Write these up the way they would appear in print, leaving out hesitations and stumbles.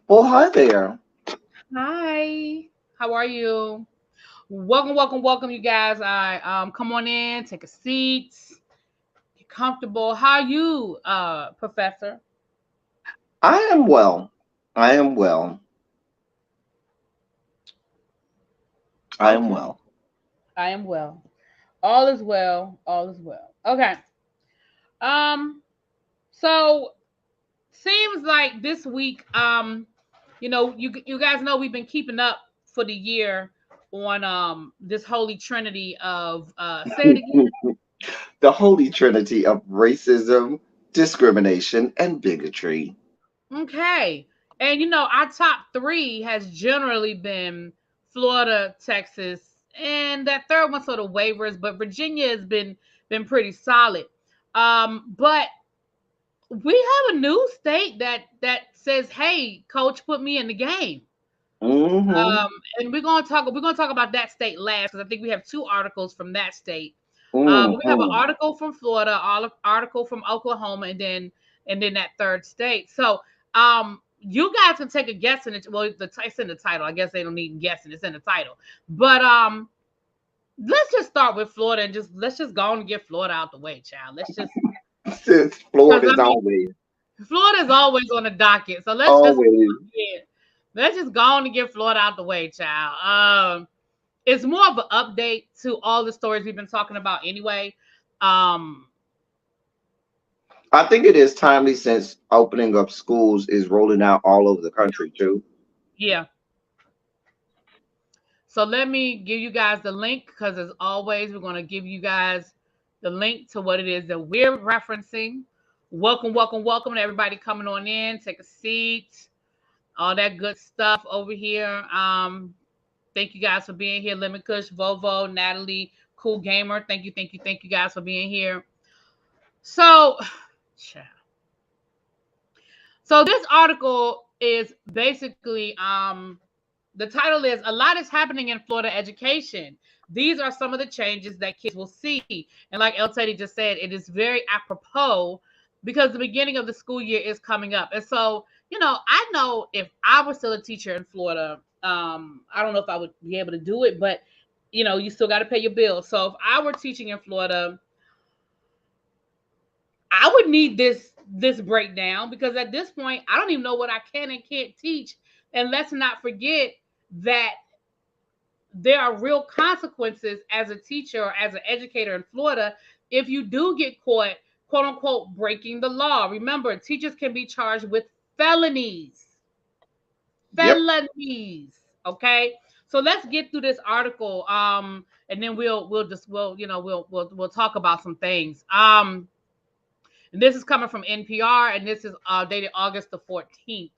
Well, hi there. Hi, how are you? Welcome, you guys. I come on in, take a seat, get comfortable. How are you, Professor? I am well. I am well. I am Okay, well. I am well. All is well. All is well. Okay. Um. So seems like this week, you guys know we've been keeping up for the year on this holy trinity of say it again. The holy trinity of racism, discrimination, and bigotry. Okay. And our top three has generally been Florida, Texas, and that third one sort of wavers, but Virginia has been pretty solid. But we have a new state that says, "Hey, coach, put me in the game." Mm-hmm. Um, and we're gonna talk about that state last because I think we have two articles from that state. But we have an Mm-hmm. article from Florida, article from Oklahoma, and then that third state. So you guys can take a guess in it. Well, it's in the title. I guess they don't need guessing. It's in the title. But let's just start with Florida and let's just go on and get Florida out the way, child. Let's just Since because Florida's I mean always, Florida's always on the docket. So always. yeah, let's just go on and get Florida out the way, child. It's more of an update to all the stories we've been talking about anyway. Um, I think it is timely since opening up schools is rolling out all over the country too. yeah. So let me give you guys the link because as always, we're gonna give you guys the link to what it is that we're referencing. Welcome to everybody coming on in. Take a seat. All that good stuff over here. Thank you guys for being here. Lemon Kush, Vovo, Natalie, Cool Gamer. Thank you guys for being here. So, so this article is basically the title is "A Lot is Happening in Florida Education. These are some of the changes that kids will see." And like El Teddy just said, it is very apropos because the beginning of the school year is coming up. And so, I know if I were still a teacher in Florida, I don't know if I would be able to do it, but you still got to pay your bills. So if I were teaching in Florida, I would need this breakdown because at this point, I don't even know what I can and can't teach. And let's not forget that there are real consequences as a teacher or as an educator in Florida if you do get caught, quote unquote, breaking the law. Remember, teachers can be charged with felonies. Yep. Felonies. Okay. So let's get through this article. And then we'll talk about some things. And this is coming from NPR, and this is dated August the 14th.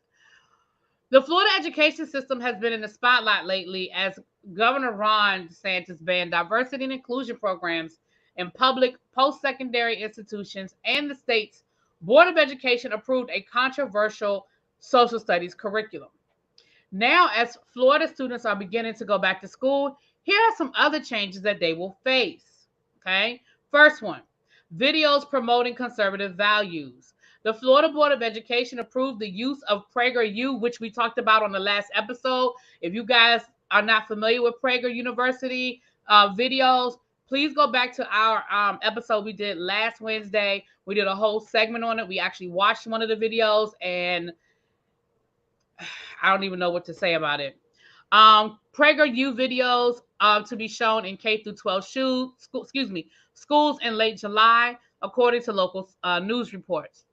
The Florida education system has been in the spotlight lately as Governor Ron DeSantis banned diversity and inclusion programs in public post secondary institutions, and the state's Board of Education approved a controversial social studies curriculum. Now, as Florida students are beginning to go back to school, here are some other changes that they will face. Okay. First one, videos promoting conservative values. The Florida Board of Education approved the use of PragerU, which we talked about on the last episode. If you guys are not familiar with Prager University videos, please go back to our episode we did last Wednesday. We did a whole segment on it. We actually watched one of the videos, and I don't even know what to say about it. PragerU videos to be shown in K through 12 schools in late July, according to local news reports.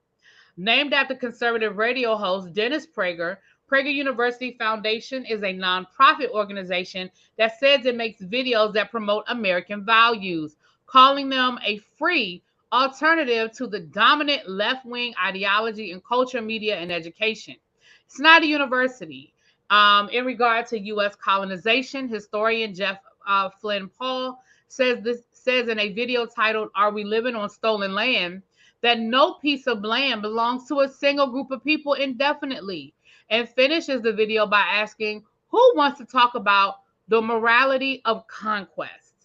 Named after conservative radio host Dennis Prager, Prager University Foundation is a nonprofit organization that says it makes videos that promote American values, calling them a free alternative to the dominant left wing ideology in culture, media, and education. It's not a university. In regard to U.S. colonization, historian Jeff Flynn Paul says in a video titled "Are We Living on Stolen Land?" that no piece of land belongs to a single group of people indefinitely, and finishes the video by asking, "Who wants to talk about the morality of conquest?"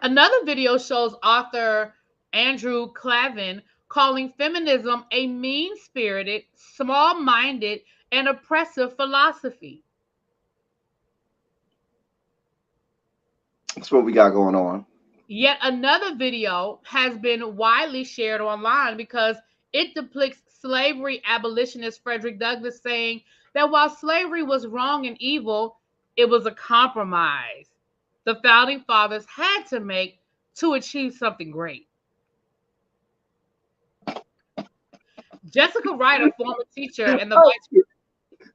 Another video shows author Andrew Clavin calling feminism a mean-spirited, small-minded, and oppressive philosophy. That's what we got going on. Yet another video has been widely shared online because it depicts slavery abolitionist Frederick Douglass saying that while slavery was wrong and evil, it was a compromise the founding fathers had to make to achieve something great. Jessica Wright, a former teacher and the vice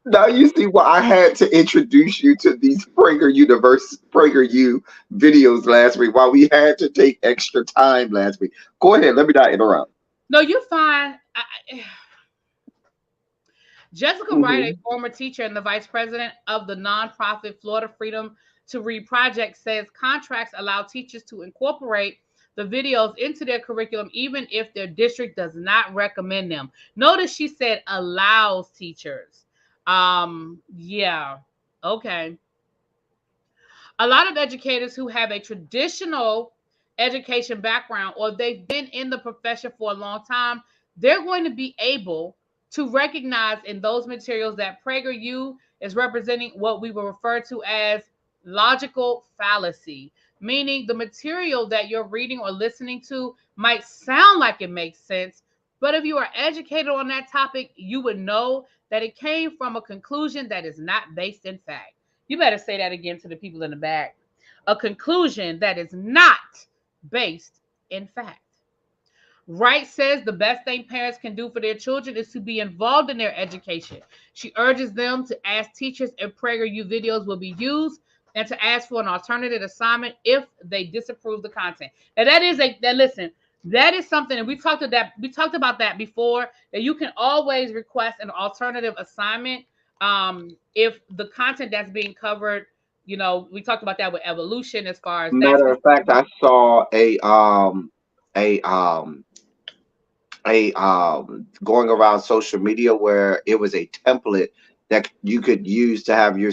Now you see why I had to introduce you to these PragerU videos last week. Why we had to take extra time last week. Go ahead. Let me not interrupt. No, you're fine. Jessica Wright, a Mhm. former teacher and the vice president of the nonprofit Florida Freedom to Read Project, says contracts allow teachers to incorporate the videos into their curriculum even if their district does not recommend them. Notice she said allows teachers. Yeah. Okay. A lot of educators who have a traditional education background or they've been in the profession for a long time, they're going to be able to recognize in those materials that PragerU is representing what we will refer to as logical fallacy, meaning the material that you're reading or listening to might sound like it makes sense, but if you are educated on that topic, you would know that it came from a conclusion that is not based in fact. You better say that again to the people in the back. A conclusion that is not based in fact. Wright says the best thing parents can do for their children is to be involved in their education. She urges them to ask teachers if PragerU videos will be used and to ask for an alternative assignment if they disapprove the content. And that is something, and we talked about that before, that you can always request an alternative assignment if the content that's being covered, we talked about that with evolution as far as that's Matter of fact, I saw a going around social media where it was a template that you could use to have your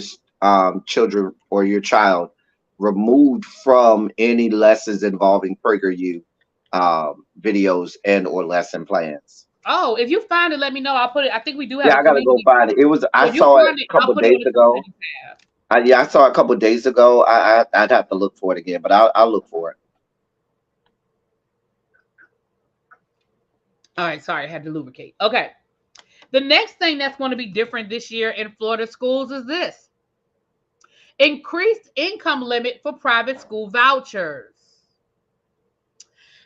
children or your child removed from any lessons involving PragerU videos and or lesson plans. Oh, if you find it, let me know. I'll put it. I think we do have Yeah, a I gotta go community. find it. It was I If you saw it find it, a I'll couple put it on days the ago. community tab. Yeah, I saw it a couple days ago. I'd have to look for it again, but I'll look for it. All right, sorry, I had to lubricate. Okay. The next thing that's going to be different this year in Florida schools is this: increased income limit for private school vouchers.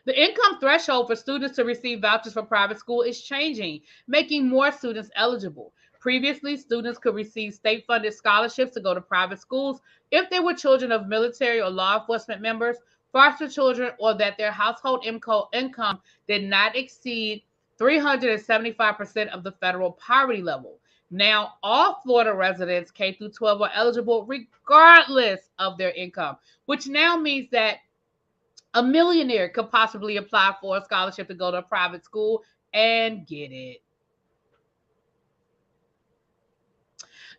The income threshold for students to receive vouchers for private school is changing, making more students eligible. Previously, students could receive state funded scholarships to go to private schools if they were children of military or law enforcement members, foster children, or that their household income did not exceed 375% of the federal poverty level. Now, all Florida residents K through 12 are eligible regardless of their income, which now means that a millionaire could possibly apply for a scholarship to go to a private school and get it.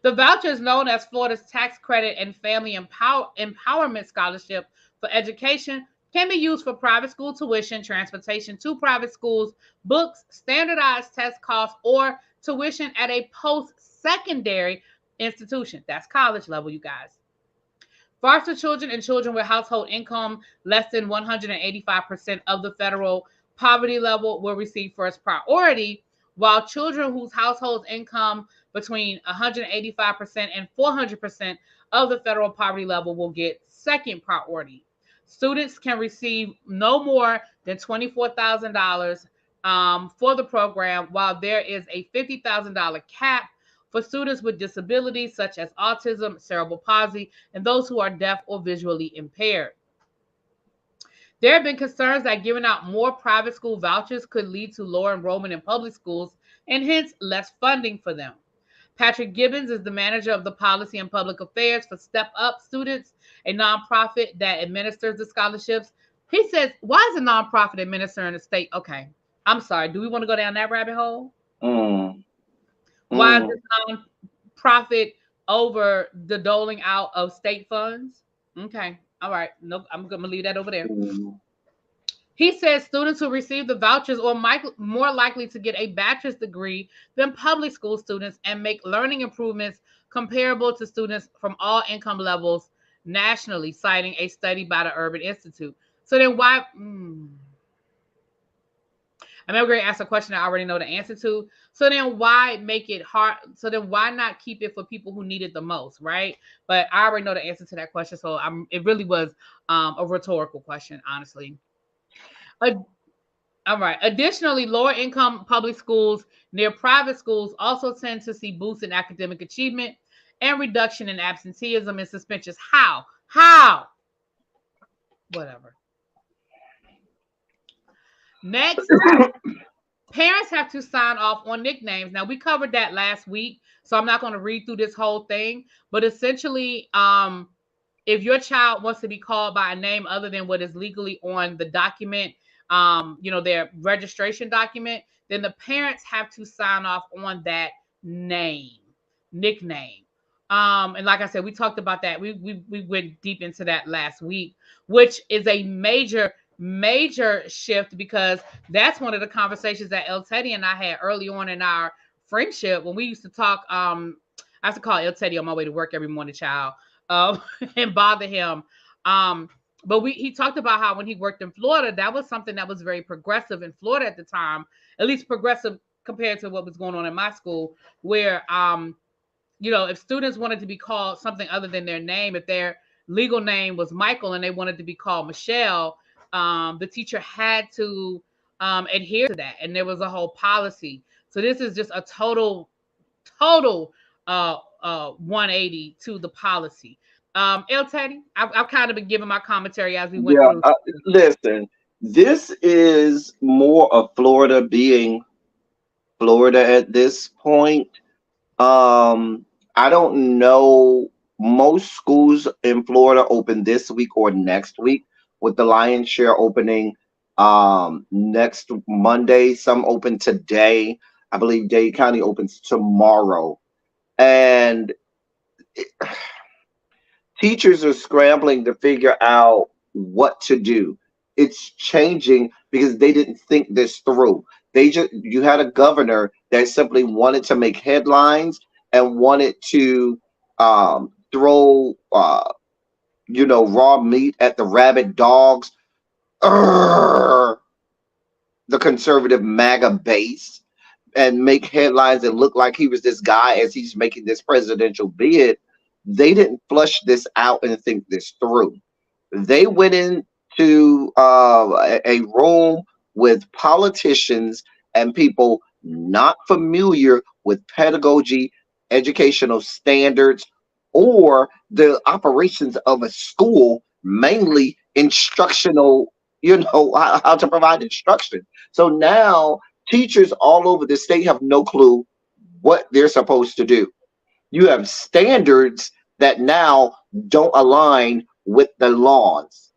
The voucher is known as Florida's Tax Credit and Family Empowerment Scholarship for Education, can be used for private school tuition, transportation to private schools, books, standardized test costs, or tuition at a post-secondary institution. That's college level, you guys. Foster children and children with household income less than 185% of the federal poverty level will receive first priority, while children whose household income between 185% and 400% of the federal poverty level will get second priority. Students can receive no more than $24,000 for the program, while there is a $50,000 cap for students with disabilities such as autism, cerebral palsy, and those who are deaf or visually impaired. There have been concerns that giving out more private school vouchers could lead to lower enrollment in public schools and hence less funding for them. Patrick Gibbons is the manager of the Policy and Public Affairs for Step Up Students, a nonprofit that administers the scholarships. He says, why is a nonprofit administering the state? Okay, I'm sorry. Do we want to go down that rabbit hole? Mm, Why is mm. this nonprofit over the doling out of state funds? Okay, all right. Nope, I'm gonna leave that over there. Mm. He says students who receive the vouchers are more likely to get a bachelor's degree than public school students and make learning improvements comparable to students from all income levels nationally, citing a study by the Urban Institute. So then why? I'm going to ask a question I already know the answer to. So then why make it hard? So then why not keep it for people who need it the most, right? But I already know the answer to that question. So it really was a rhetorical question, honestly. All right. Additionally, lower income public schools near private schools also tend to see boosts in academic achievement and reduction in absenteeism and suspensions. How? How? Whatever. Next, parents have to sign off on nicknames. Now, we covered that last week, so I'm not going to read through this whole thing. But essentially, if your child wants to be called by a name other than what is legally on the document, their registration document, then the parents have to sign off on that nickname. And like I said, we talked about that. We went deep into that last week, which is a major shift because that's one of the conversations that El Teddy and I had early on in our friendship when we used to talk. I used to call El Teddy on my way to work every morning, child, and bother him. But he talked about how when he worked in Florida, that was something that was very progressive in Florida at the time, at least progressive compared to what was going on in my school, where if students wanted to be called something other than their name, if their legal name was Michael and they wanted to be called Michelle, the teacher had to adhere to that, and there was a whole policy. So this is just a total 180 to the policy. El Teddy, I've kind of been giving my commentary as we went Yeah, through. listen, this is more of Florida being Florida at this point. I don't know. Most schools in Florida open this week or next week, with the lion's share opening next Monday. Some open today. I believe Dade County opens tomorrow. And teachers are scrambling to figure out what to do. It's changing because they didn't think this through. You had a governor that simply wanted to make headlines and wanted to throw raw meat at the rabid dogs. Urgh, the conservative MAGA base, and make headlines and look like he was this guy as he's making this presidential bid. They didn't flush this out and think this through. They went into a room with politicians and people not familiar with pedagogy, educational standards, or the operations of a school, mainly instructional, how to provide instruction. So now teachers all over the state have no clue what they're supposed to do. You have standards that now don't align with the laws,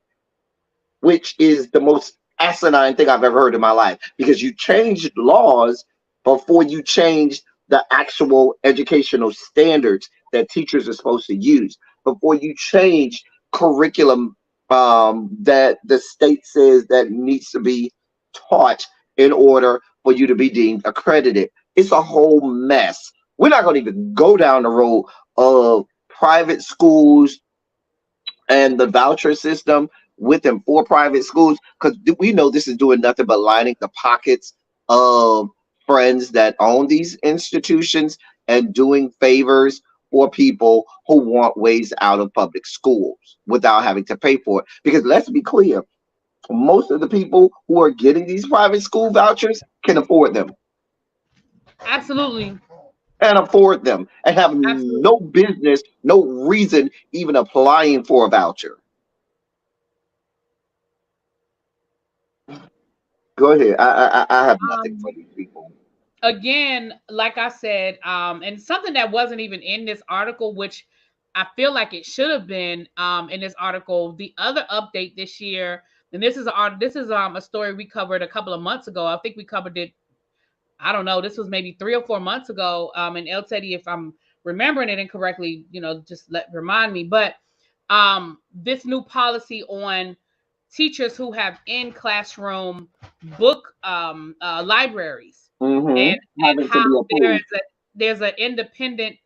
which is the most asinine thing I've ever heard in my life, because you changed laws before you changed the actual educational standards that teachers are supposed to use, before you change curriculum that the state says that needs to be taught in order for you to be deemed accredited. It's a whole mess. We're not going to even go down the road of private schools and the voucher system within for private schools, because we know this is doing nothing but lining the pockets of friends that own these institutions and doing favors for people who want ways out of public schools without having to pay for it. Because let's be clear, most of the people who are getting these private school vouchers can afford them Absolutely. and have Absolutely. no business, no reason even applying for a voucher. Go ahead. I have nothing Um, for these people. Again, like I said, and something that wasn't even in this article, which I feel like it should have been in this article. The other update this year, and this is a story we covered a couple of months ago. I think we covered it. I don't know. This was maybe 3 or 4 months ago. And El Teddy, if I'm remembering it incorrectly, just remind me. But this new policy on teachers who have in classroom book libraries, and Having to how be approved. there's an independent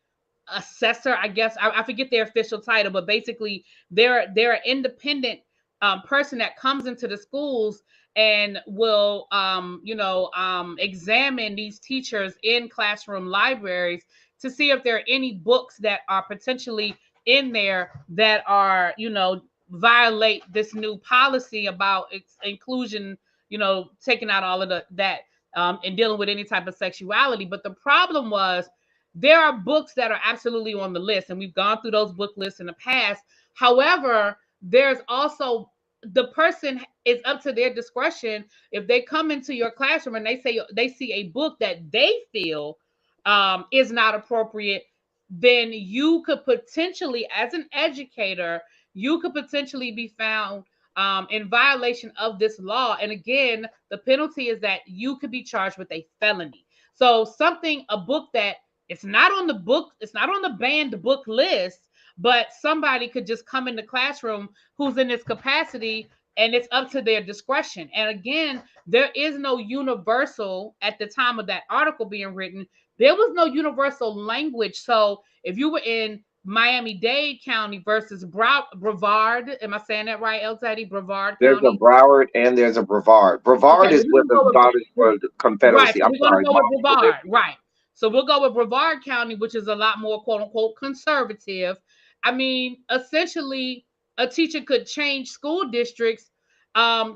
assessor, I guess. I forget their official title, but basically they're an independent person that comes into the schools and will examine these teachers in classroom libraries to see if there are any books that are potentially in there that are, violate this new policy about inclusion, taking out all of that and dealing with any type of sexuality. But the problem was, there are books that are absolutely on the list, and we've gone through those book lists in the past. However, there's also, the person is up to their discretion. If they come into your classroom and they see a book that they feel is not appropriate, then you could potentially, as an educator, you could potentially be found in violation of this law. And again, the penalty is that you could be charged with a felony. So a book that it's not on the book, it's not on the banned book list, but somebody could just come in the classroom who's in this capacity, and it's up to their discretion. And again, there is no universal, at the time of that article being written, there was no universal language. So if you were in Miami-Dade County versus Brevard, am I saying that right, El Teddy? Brevard There's a County. Broward and there's a Brevard. Brevard Okay, is with the Daughters for the right. Confederacy. So I'm we're going to sorry, go Mom. with Brevard, right? So we'll go with Brevard County, which is a lot more quote unquote conservative. I mean, essentially, a teacher could change school districts,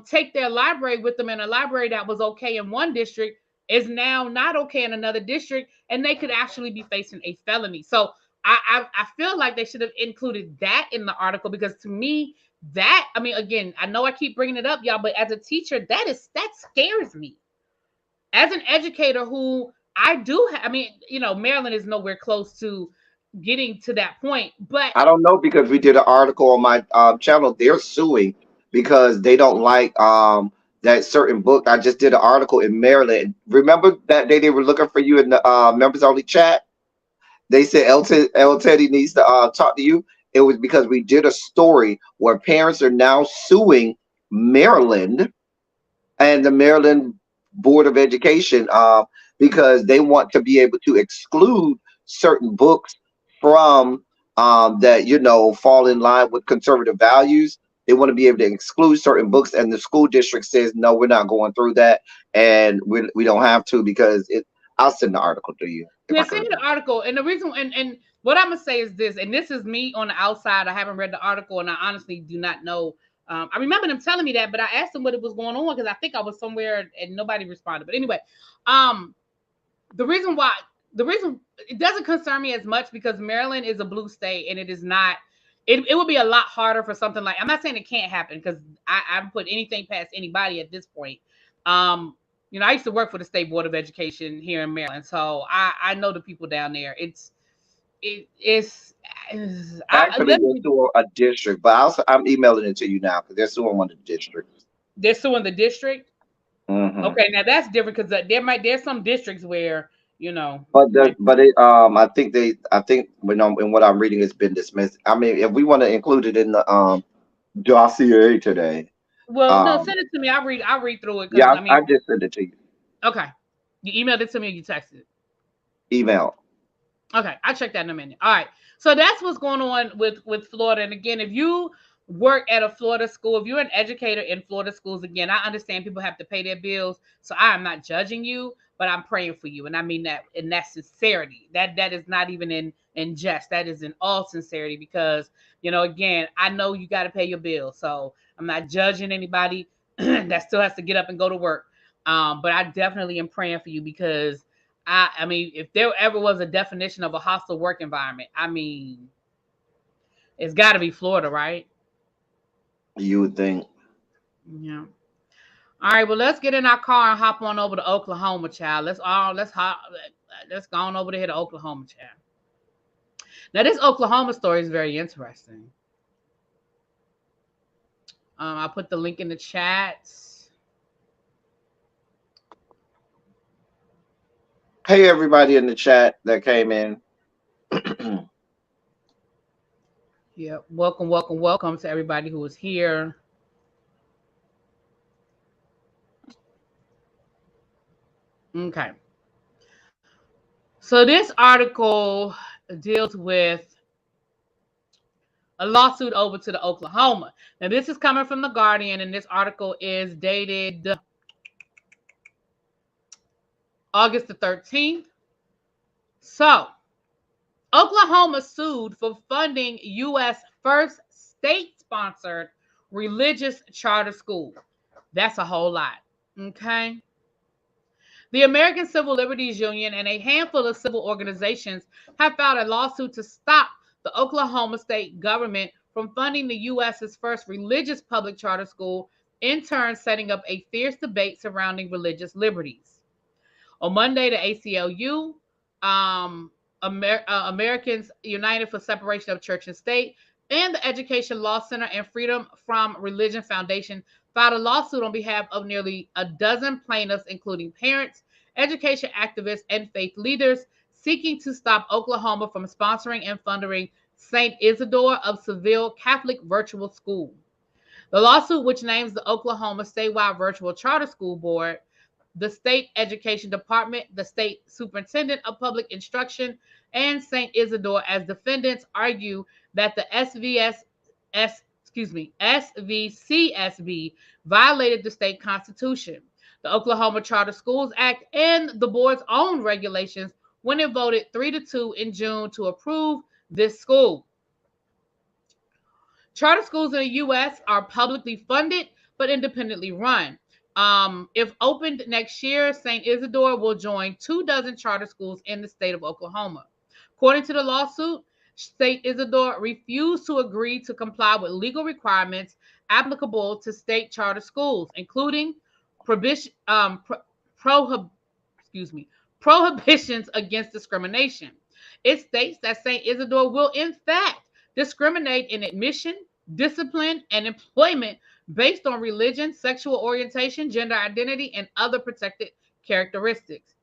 take their library with them, and a library that was okay in one district is now not okay in another district, and they could actually be facing a felony. So I feel like they should have included that in the article, because to me, that, I mean, again, I know I keep bringing it up, y'all, but as a teacher, that scares me. As an educator who I do, I mean, Maryland is nowhere close to getting to that point, but I don't know because we did an article on my channel. They're suing because they don't like that certain book. I just did an article in Maryland. Remember that day they were looking for you in the members only chat? They said El Teddy needs to talk to you. It was because we did a story where parents are now suing Maryland and the Maryland Board of Education because they want to be able to exclude certain books from that fall in line with conservative values. They want to be able to exclude certain books, and the school district says no, we're not going through that, and we don't have to because it. I'll send the article to you. yeah, send me the article. And the reason, and what I'm gonna say is this, and this is me on the outside. I haven't read the article, and I honestly do not know. I remember them telling me that, but I asked them what it was going on because I think I was somewhere and nobody responded. But anyway, the reason it doesn't concern me as much because Maryland is a blue state, and it is not. It would be a lot harder for something like, I'm not saying it can't happen because I put anything past anybody at this point. I used to work for the State Board of Education here in Maryland, so I know the people down there. Actually, they're suing a district, but I'm emailing it to you now because they're suing one of the districts. They're suing the district. Mm-hmm. Okay, now that's different because there's some districts where I think when in what I'm reading, it's been dismissed. I mean, if we want to include it in the dossier today. Well, no, send it to me. I'll read through it. Yeah, I just sent it to you. Okay, you emailed it to me or you texted it? Email. Okay, I'll check that in a minute. All right, so that's what's going on with Florida. And again, if you work at a Florida school, if you're an educator in Florida schools, again, I understand people have to pay their bills, so I am not judging you, but I'm praying for you, and I mean that in that sincerity. That is not even in jest. That is in all sincerity, because again, I know you got to pay your bills, so I'm not judging anybody that still has to get up and go to work. But I definitely am praying for you, because I mean, if there ever was a definition of a hostile work environment, I mean, it's got to be Florida, right? You would think. Yeah. All right. Well, let's get in our car and hop on over to Oklahoma, child. Let's go on over to here to Oklahoma, child. Now, this Oklahoma story is very interesting. I put the link in the chat. Hey, everybody in the chat that came in. Yeah, welcome to everybody who is here. Okay. So this article deals with a lawsuit over to the Oklahoma. Now, this is coming from The Guardian, and this article is dated August the 13th. So, Oklahoma sued for funding U.S. first state-sponsored religious charter school. That's a whole lot, okay? The American Civil Liberties Union and a handful of civil organizations have filed a lawsuit to stop the Oklahoma state government from funding the U.S.'s first religious public charter school, in turn setting up a fierce debate surrounding religious liberties. On Monday, the ACLU, Americans United for Separation of Church and State, and the Education Law Center and Freedom from Religion Foundation filed a lawsuit on behalf of nearly a dozen plaintiffs, including parents, education activists, and faith leaders, seeking to stop Oklahoma from sponsoring and funding St. Isidore of Seville Catholic Virtual School. The lawsuit, which names the Oklahoma Statewide Virtual Charter School Board, the State Education Department, the State Superintendent of Public Instruction, and St. Isidore as defendants, argue that the SVCSB violated the state constitution, the Oklahoma Charter Schools Act, and the board's own regulations when it voted 3-2 in June to approve this school. Charter schools in the U.S. are publicly funded but independently run. If opened next year, St. Isidore will join 24 charter schools in the state of Oklahoma. According to the lawsuit, St. Isidore refused to agree to comply with legal requirements applicable to state charter schools, including prohibitions against discrimination. It states that St. Isidore will, in fact, discriminate in admission, discipline, and employment based on religion, sexual orientation, gender identity, and other protected characteristics.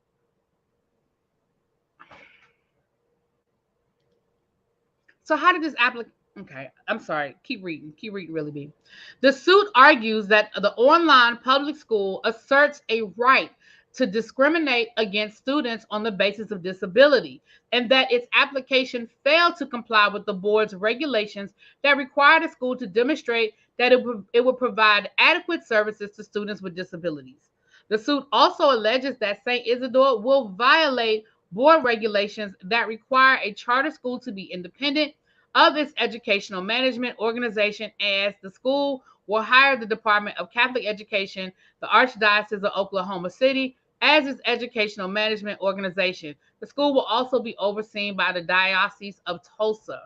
So how did this applicant? Okay, I'm sorry. Keep reading, really, B. The suit argues that the online public school asserts a right to discriminate against students on the basis of disability, and that its application failed to comply with the board's regulations that require the school to demonstrate that it would provide adequate services to students with disabilities. The suit also alleges that St. Isidore will violate board regulations that require a charter school to be independent of its educational management organization, as the school will hire the Department of Catholic Education, the Archdiocese of Oklahoma City, as its educational management organization. The school will also be overseen by the Diocese of Tulsa.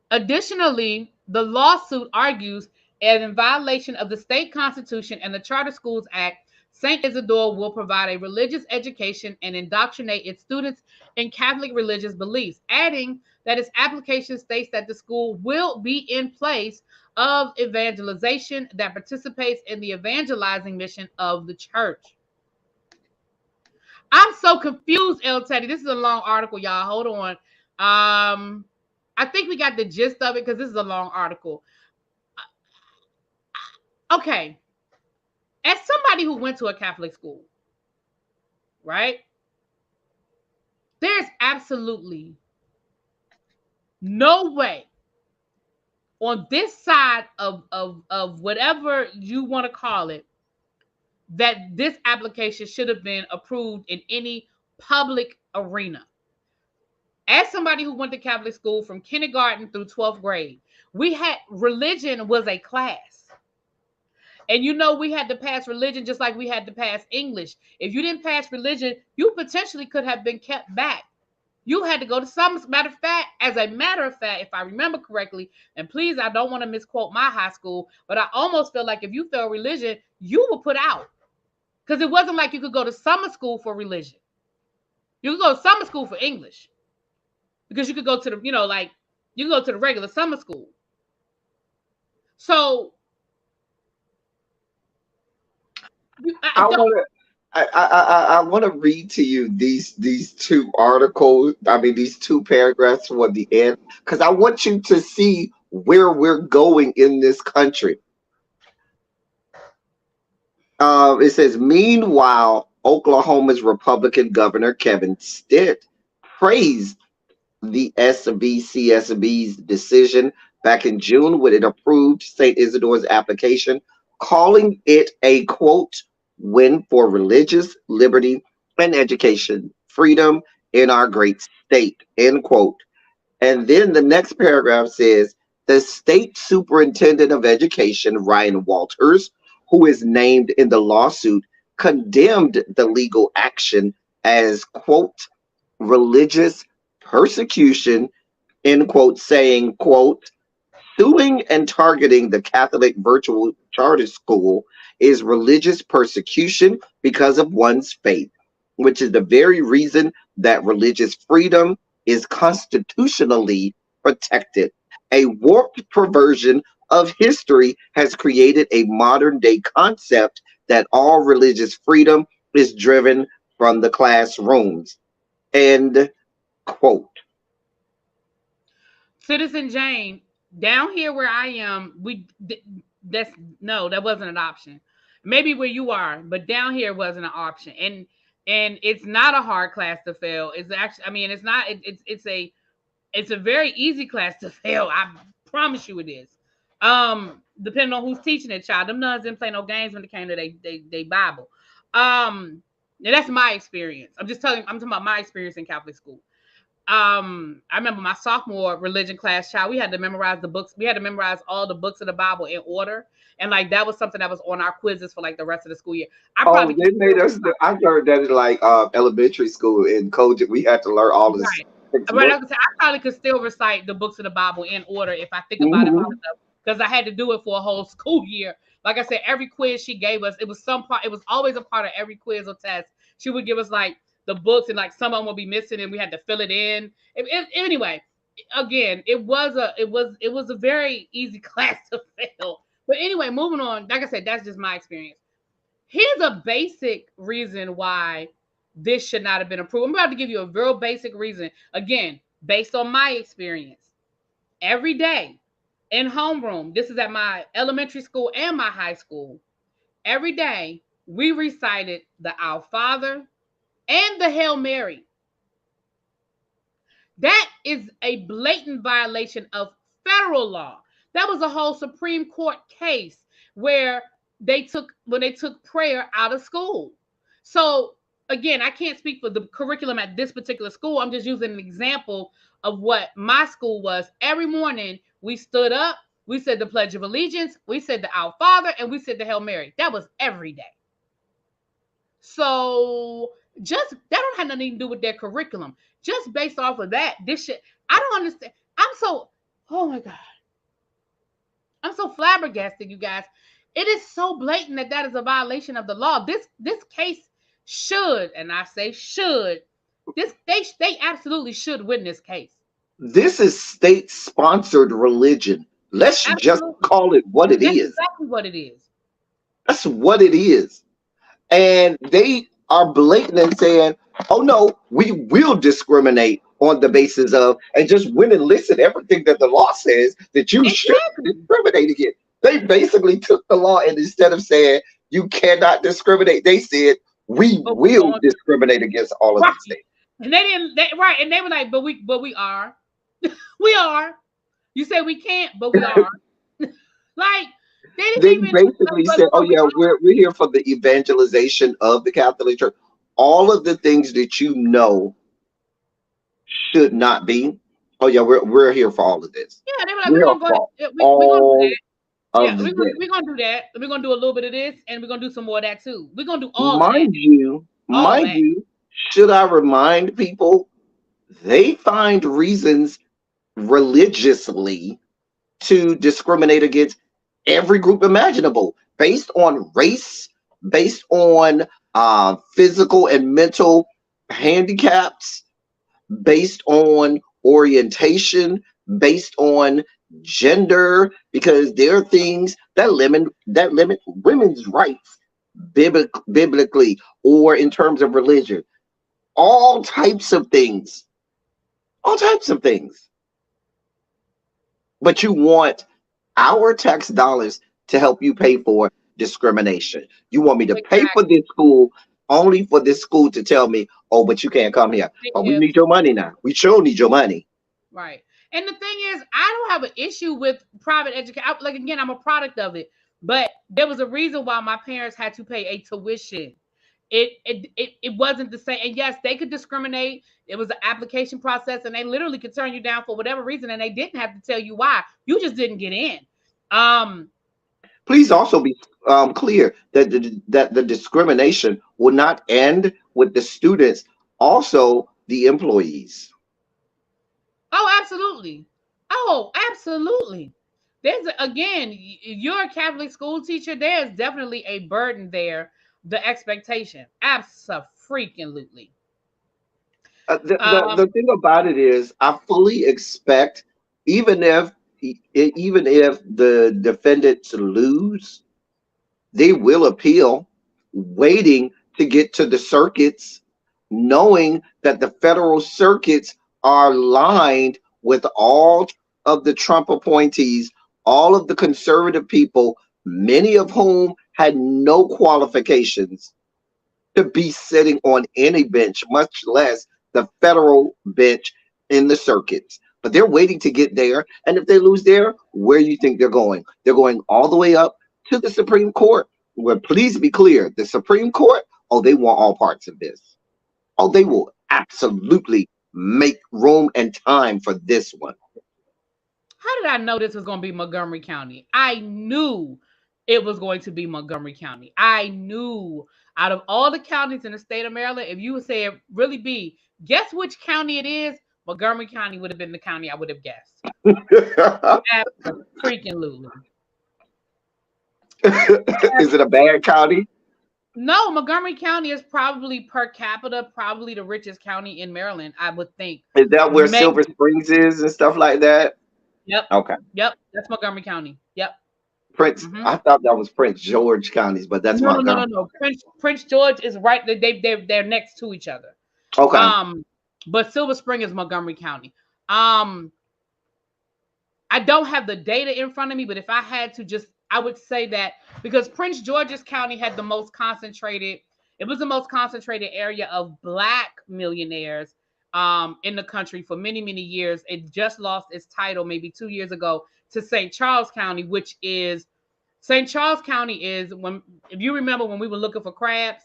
Additionally, the lawsuit argues that in violation of the state constitution and the Charter Schools Act, St. Isidore will provide a religious education and indoctrinate its students in Catholic religious beliefs, adding that its application states that the school will be in place of evangelization that participates in the evangelizing mission of the church. I'm so confused, El Teddy. This is a long article, y'all. Hold on. I think we got the gist of it because this is a long article. Okay. As somebody who went to a Catholic school, right? There's absolutely no way on this side of whatever you want to call it that this application should have been approved in any public arena. As somebody who went to Catholic school from kindergarten through 12th grade, religion was a class. And we had to pass religion just like we had to pass English. If you didn't pass religion, you potentially could have been kept back. You had to go to as a matter of fact, if I remember correctly, and please, I don't want to misquote my high school, but I almost feel like if you failed religion, you were put out. Because it wasn't like you could go to summer school for religion. You could go to summer school for English. Because you could go to the, you could go to the regular summer school. So I want to read to you these two articles. I mean, these two paragraphs toward the end, because I want you to see where we're going in this country. It says, meanwhile, Oklahoma's Republican Governor Kevin Stitt praised the SVCSB's decision back in June when it approved St. Isidore's application, calling it a quote, win for religious liberty and education freedom in our great state, end quote. And then the next paragraph says the state superintendent of education, Ryan Walters, who is named in the lawsuit, condemned the legal action as, quote, religious persecution, end quote, saying, quote, suing and targeting the Catholic virtual charter school is religious persecution because of one's faith, which is the very reason that religious freedom is constitutionally protected. A warped perversion of history has created a modern day concept that all religious freedom is driven from the classrooms. End quote. Citizen Jane, down here where I am, that's no, that wasn't an option. Maybe where you are, but down here wasn't an option. And it's not a hard class to fail. It's actually, I mean, it's not. It's a very easy class to fail. I promise you it is. Depending on who's teaching it, child. Them nuns didn't play no games when it came to they Bible. And that's my experience. I'm talking about my experience in Catholic school. I remember my sophomore religion class, child, we had to memorize the books. We had to memorize all the books of the Bible in order. And like that was something that was on our quizzes for like the rest of the school year. I Oh, probably they could made still us. I learned that in like elementary school in Kojic. We had to learn all the right. six Right. books. I probably could still recite the books of the Bible in order if I think about it hard Mhm. enough. Because I had to do it for a whole school year. Like I said, every quiz she gave us, it was some part, it was always a part of every quiz or test. She would give us like the books and like some of them would be missing and we had to fill it in. Anyway, again, it was a very easy class to fail. But anyway, moving on. Like I said, that's just my experience. Here's a basic reason why this should not have been approved. I'm about to give you a real basic reason. Again, based on my experience. Every day in homeroom, this is at my elementary school and my high school. Every day we recited the Our Father and the Hail Mary. That is a blatant violation of federal law. That was a whole Supreme Court case where they took prayer out of school. So again, I can't speak for the curriculum at this particular school. I'm just using an example of what my school was. Every morning we stood up, we said the Pledge of Allegiance, we said the Our Father, and we said the Hail Mary. That was every day. So just that don't have nothing to do with their curriculum. Just based off of that, this shit, I don't understand. Oh my God. I'm so flabbergasted, you guys. It is so blatant that that is a violation of the law. This case should, and I say should, they absolutely should win this case. This is state-sponsored religion. Let's just Absolutely. call it what it That's is. exactly what it is. That's what it is. And they are blatant and saying, "Oh no, we will discriminate on the basis of," and just went and listed everything that the law says that you should Exactly. discriminate against. They basically took the law and instead of saying you cannot discriminate, they said we But we will going discriminate against all of right. these things. And they didn't right. And they were like, but we are. We are. You say we can't, but we are. Like they didn't They even basically said, "Oh but we yeah, are. we're here for the evangelization of the Catholic Church." All of the things that you know should not be. Oh yeah, we're here for all of this. Yeah, they were like, we're We're here gonna go ahead. for Yeah, we're gonna do that. all Yeah, of this. we're gonna do that. We're gonna do a little bit of this and we're gonna do some more of that too. We're gonna do all of that. Mind you, All of mind that. you, should I remind people, they find reasons religiously to discriminate against every group imaginable based on race, based on physical and mental handicaps, based on orientation, based on gender, because there are things that limit women's rights biblically or in terms of religion. All types of things. All types of things. But you want our tax dollars to help you pay for it. discrimination. You want me to pay for Exactly. this school only for this school to tell me, oh, but you can't come here. But we If need your money now. We sure need your money. Right. And the thing is, I don't have an issue with private education. Like, again, I'm a product of it. But there was a reason why my parents had to pay a tuition. It wasn't the same. And yes, they could discriminate. It was an application process, and they literally could turn you down for whatever reason, and they didn't have to tell you why. You just didn't get in. Um, Please also be clear that the discrimination will not end with the students, also the employees. oh, absolutely. Oh, absolutely. Again, you're a Catholic school teacher. There's definitely a burden there. The expectation, absolutely. The thing about it is, I fully expect, even if the defendants lose, they will appeal, waiting to get to the circuits, knowing that the federal circuits are lined with all of the Trump appointees, all of the conservative people, many of whom had no qualifications to be sitting on any bench, much less the federal bench in the circuits. But they're waiting to get there. And if they lose there, where do you think they're going? They're going all the way up to the Supreme Court. Where, please be clear, the Supreme Court, oh, they want all parts of this. Oh, they will absolutely make room and time for this one. How did I know this was going to be Montgomery County? I knew it was going to be Montgomery County. I knew out of all the counties in the state of Maryland, if you would say it really be, guess which county it is? Montgomery County would have been the county I would have guessed. Freaking Is it a bad county? No, Montgomery County is probably per capita, probably the richest county in Maryland, I would think. Is that where Silver Springs is and stuff like that? Yep. Okay. Yep. That's Montgomery County. Yep. Prince. I thought that was Prince George counties, but that's Montgomery. No. Prince George is right. They're next to each other. Okay. But Silver Spring is Montgomery County. I don't have the data in front of me, but if I had to I would say that because Prince George's County had the most concentrated, it was the most concentrated area of Black millionaires in the country for many, many years. It just lost its title maybe 2 years ago to St. Charles County, which is St. Charles County is if you remember when we were looking for crabs,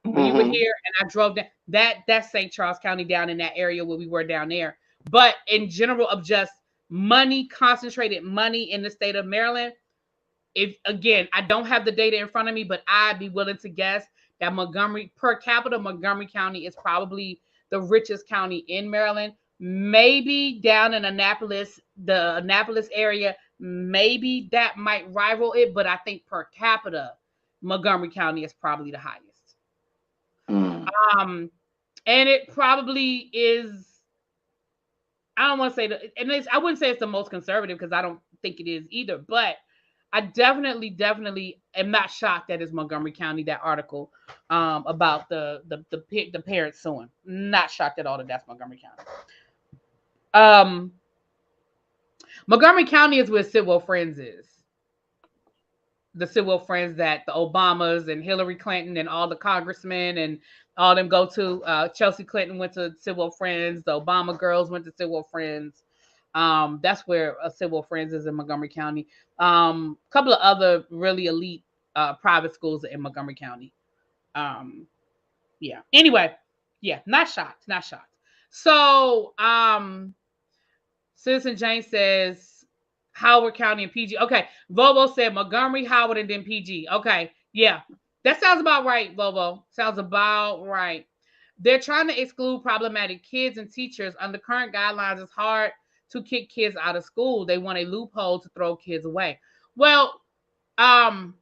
when you were here and I drove down, that's St. Charles County down in that area where we were down there. But in general of just money, concentrated money in the state of Maryland, if again, I don't have the data in front of me, but I'd be willing to guess that per capita, Montgomery County is probably the richest county in Maryland. Maybe down in Annapolis, the Annapolis area, maybe that might rival it, but I think per capita, Montgomery County is probably the highest. And it probably is. I don't want to say that, and I wouldn't say it's the most conservative because I don't think it is either, but I definitely am not shocked that it's Montgomery County, that article about the parents suing. Not shocked at all that that's Montgomery County. Montgomery County is where Sidwell Friends is. The Sidwell Friends that the Obamas and Hillary Clinton and all the congressmen and all them go to. Chelsea Clinton went to Sidwell Friends. The Obama girls went to Sidwell Friends. That's where Sidwell Friends is in Montgomery County. Couple of other really elite private schools in Montgomery County. Yeah. Anyway, yeah, not shocked. So, Citizen Jane says Howard County and PG. Okay, Vovo said Montgomery, Howard, and then PG. Okay, yeah, that sounds about right, Vovo. Sounds about right. They're trying to exclude problematic kids and teachers. Under current guidelines, it's hard to kick kids out of school. They want a loophole to throw kids away. Well, I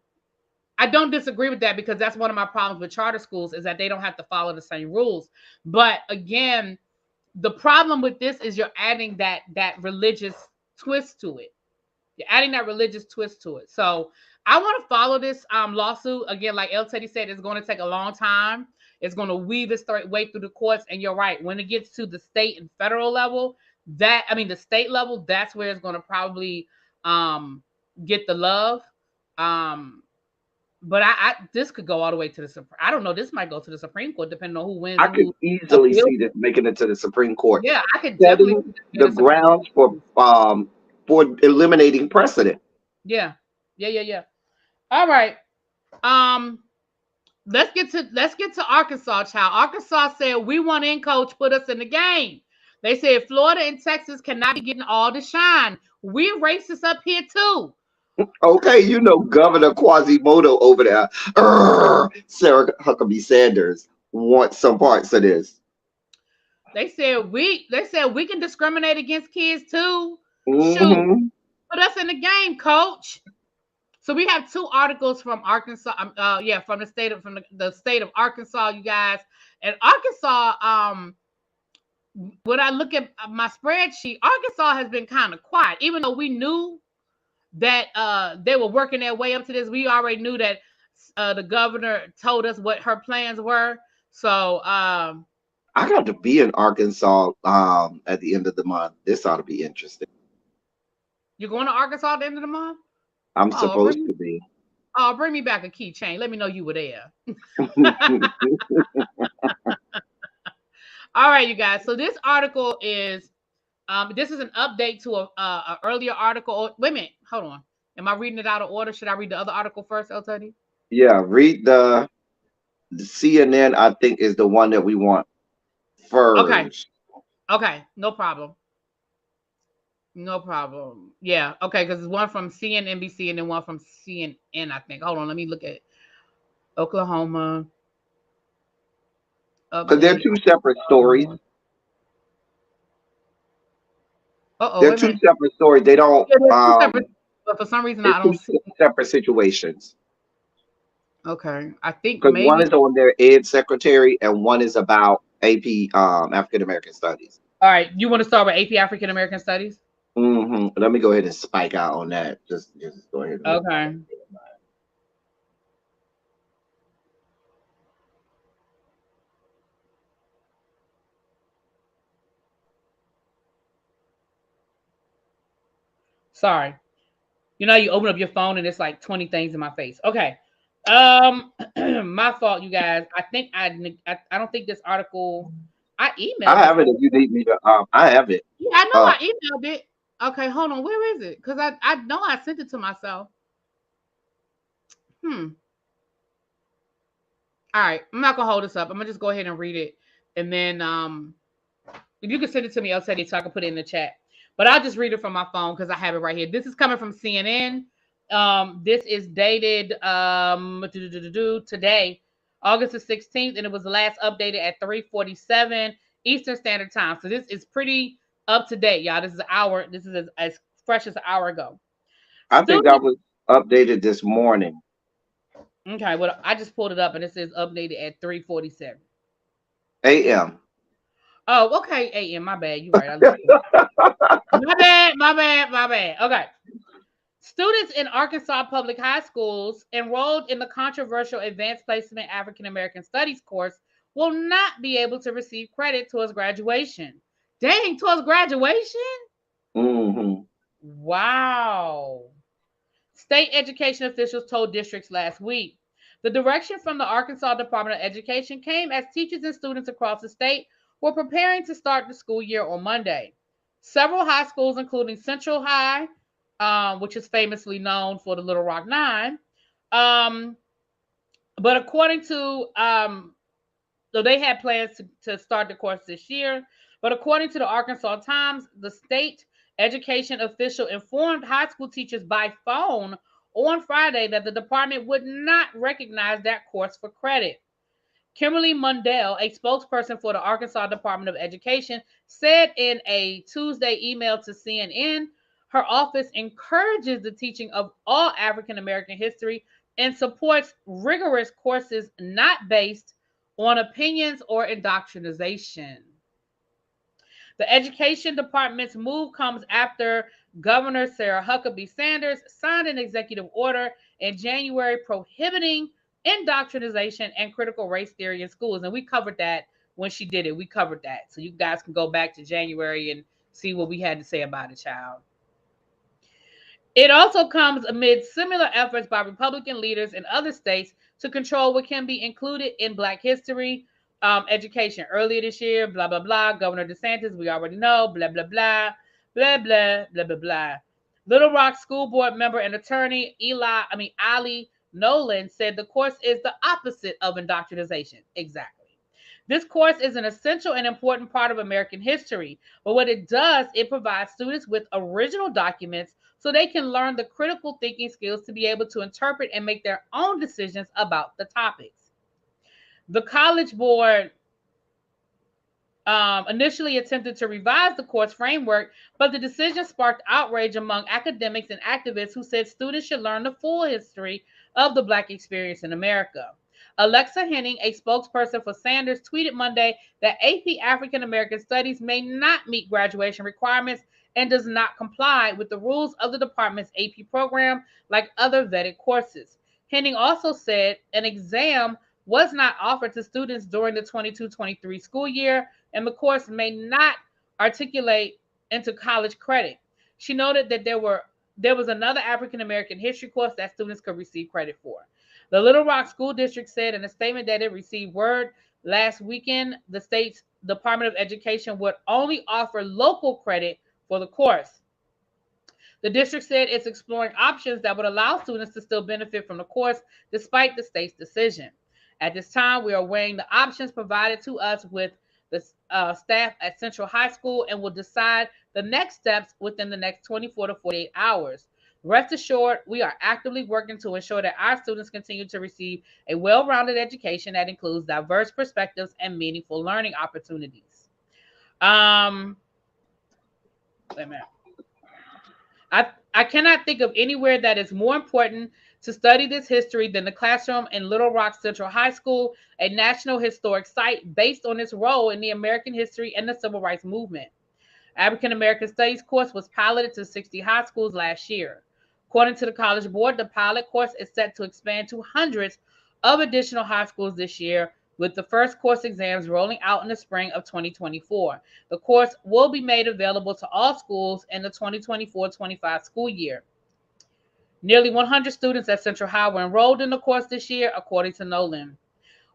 don't disagree with that because that's one of my problems with charter schools is that they don't have to follow the same rules. But again, the problem with this is you're adding that religious twist to it. You're adding that religious twist to it. So I want to follow this lawsuit. Again, like El Teddy said, it's going to take a long time. It's going to weave its way through the courts. And you're right. When it gets to the state and federal level, the state level, that's where it's going to probably get the love. But I this could go all the way to the Supreme. I don't know. This might go to the Supreme Court, depending on who wins. I could Who easily appeals. see this making it to the Supreme Court, Yeah, I could definitely setting see this being the a Supreme grounds for eliminating precedent. Yeah. Yeah, yeah, yeah. All right. Um, let's get to Arkansas, child. Arkansas said we want in, coach, put us in the game. They said Florida and Texas cannot be getting all the shine. We racist up here too. Okay, Governor Quasimodo over there, Sarah Huckabee Sanders wants some parts of this. They said we can discriminate against kids too. Shoot, Hmm. put us in the game, coach. So we have two articles from Arkansas. From the state of Arkansas, you guys. And Arkansas, when I look at my spreadsheet, Arkansas has been kind of quiet, even though we knew that they were working their way up to this. We already knew that the governor told us what her plans were. So I got to be in Arkansas at the end of the month. This ought to be interesting. you're going to Arkansas at the end of the month? I'm Oh, supposed to be. bring me back a keychain. Let me know you were there. All right, you guys. So this article is this is an update to a earlier article. Oh, wait a minute, hold on. Am I reading it out of order? Should I read the other article first, El Teddy? Yeah, read the CNN. I think is the one that we want Okay, first. okay, no problem, no problem. Yeah, okay, because it's one from CNNBC and then one from CNN. I think. Hold on, let me look at Oklahoma Because they're update. two separate stories. They're Wait a two minute. separate stories. They don't. Yeah, there's two separate, but for some reason They're I two don't see. separate situations. Okay, I think Because one maybe. is on their ed secretary and one is about AP African American Studies. All right, you want to start with AP African American Studies? Let me go ahead and spike out on that. Just go ahead and look at Okay. that. Sorry. You open up your phone and it's like 20 things in my face. Okay. My fault, you guys. I don't think this article I I emailed this have it if you need me to. I have it. Yeah, I know Uh, I emailed it. Okay, hold on. Where is it? Because I know I sent it to myself. Hmm. All right. I'm not gonna hold this up. I'm gonna just go ahead and read it. And then if you can send it to me, I'll send it so I can put it in the chat. But I'll just read it from my phone because I have it right here. This is coming from CNN. This is dated today, August the 16th, and it was last updated at 3:47 Eastern Standard Time. So this is pretty up to date, y'all. This is as fresh as an hour ago. I think that Students, was updated this morning. okay, well, I just pulled it up and it says updated at 3:47. AM. Oh, okay, AM. My bad. You right. My bad. Okay. Students in Arkansas public high schools enrolled in the controversial Advanced Placement African American Studies course will not be able to receive credit towards graduation. Dang, towards graduation? Hmm. Wow. State education officials told districts last week. The direction from the Arkansas Department of Education came as teachers and students across the state were preparing to start the school year on Monday. Several high schools, including Central High, which is famously known for the Little Rock Nine, um, but according to so they had plans to start the course this year. But according to the Arkansas Times, the state education official informed high school teachers by phone on Friday that the department would not recognize that course for credit. Kimberly Mundell, a spokesperson for the Arkansas Department of Education, said in a Tuesday email to CNN her office encourages the teaching of all African American history and supports rigorous courses not based on opinions or indoctrination. The Education Department's move comes after Governor Sarah Huckabee Sanders signed an executive order in January prohibiting indoctrination and critical race theory in schools. And we covered that when she did it. We covered that. So you guys can go back to January and see what we had to say about it, child. It also comes amid similar efforts by Republican leaders in other states to control what can be included in Black history education. Earlier this year, blah, blah, blah, Governor DeSantis, we already know, blah, blah, blah, blah, blah, blah, blah, blah. Little Rock School Board member and attorney Ali Nolan said the course is the opposite of indoctrination. Exactly. This course is an essential and important part of American history, but what it does, it provides students with original documents so they can learn the critical thinking skills to be able to interpret and make their own decisions about the topics. The College Board initially attempted to revise the course framework, but the decision sparked outrage among academics and activists who said students should learn the full history of the Black experience in America. Alexa Henning, a spokesperson for Sanders, tweeted Monday that AP African American Studies may not meet graduation requirements and does not comply with the rules of the department's AP program like other vetted courses. Henning also said an exam was not offered to students during the 22-23 school year, and the course may not articulate into college credit. She noted that there was another African American history course that students could receive credit for. The Little Rock School District said in a statement that it received word last weekend the state's Department of Education would only offer local credit for the course. The district said it's exploring options that would allow students to still benefit from the course despite the state's decision. At this time, we are weighing the options provided to us with the staff at Central High School and will decide the next steps within the next 24 to 48 hours. Rest assured, we are actively working to ensure that our students continue to receive a well-rounded education that includes diverse perspectives and meaningful learning opportunities. Wait a minute. I cannot think of anywhere that is more important to study this history than the classroom in Little Rock Central High School, a national historic site based on its role in the American history and the civil rights movement. African American Studies course was piloted to 60 high schools last year. According to the College Board, the pilot course is set to expand to hundreds of additional high schools this year, with the first course exams rolling out in the spring of 2024. The course will be made available to all schools in the 2024-25 school year. Nearly 100 students at Central High were enrolled in the course this year, according to Nolan.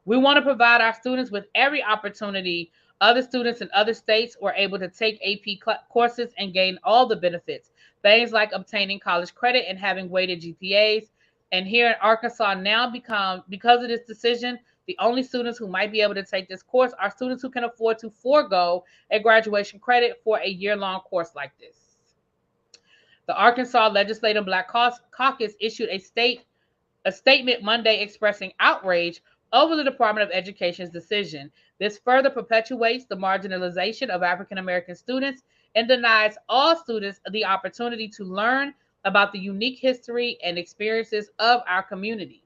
We want to provide our students with every opportunity. Other students in other states were able to take AP courses and gain all the benefits, things like obtaining college credit and having weighted GPAs. And here in Arkansas now because of this decision, the only students who might be able to take this course are students who can afford to forego a graduation credit for a year-long course like this. The Arkansas Legislative Black Caucus issued a statement Monday expressing outrage over the Department of Education's decision. This further perpetuates the marginalization of African American students and denies all students the opportunity to learn about the unique history and experiences of our community.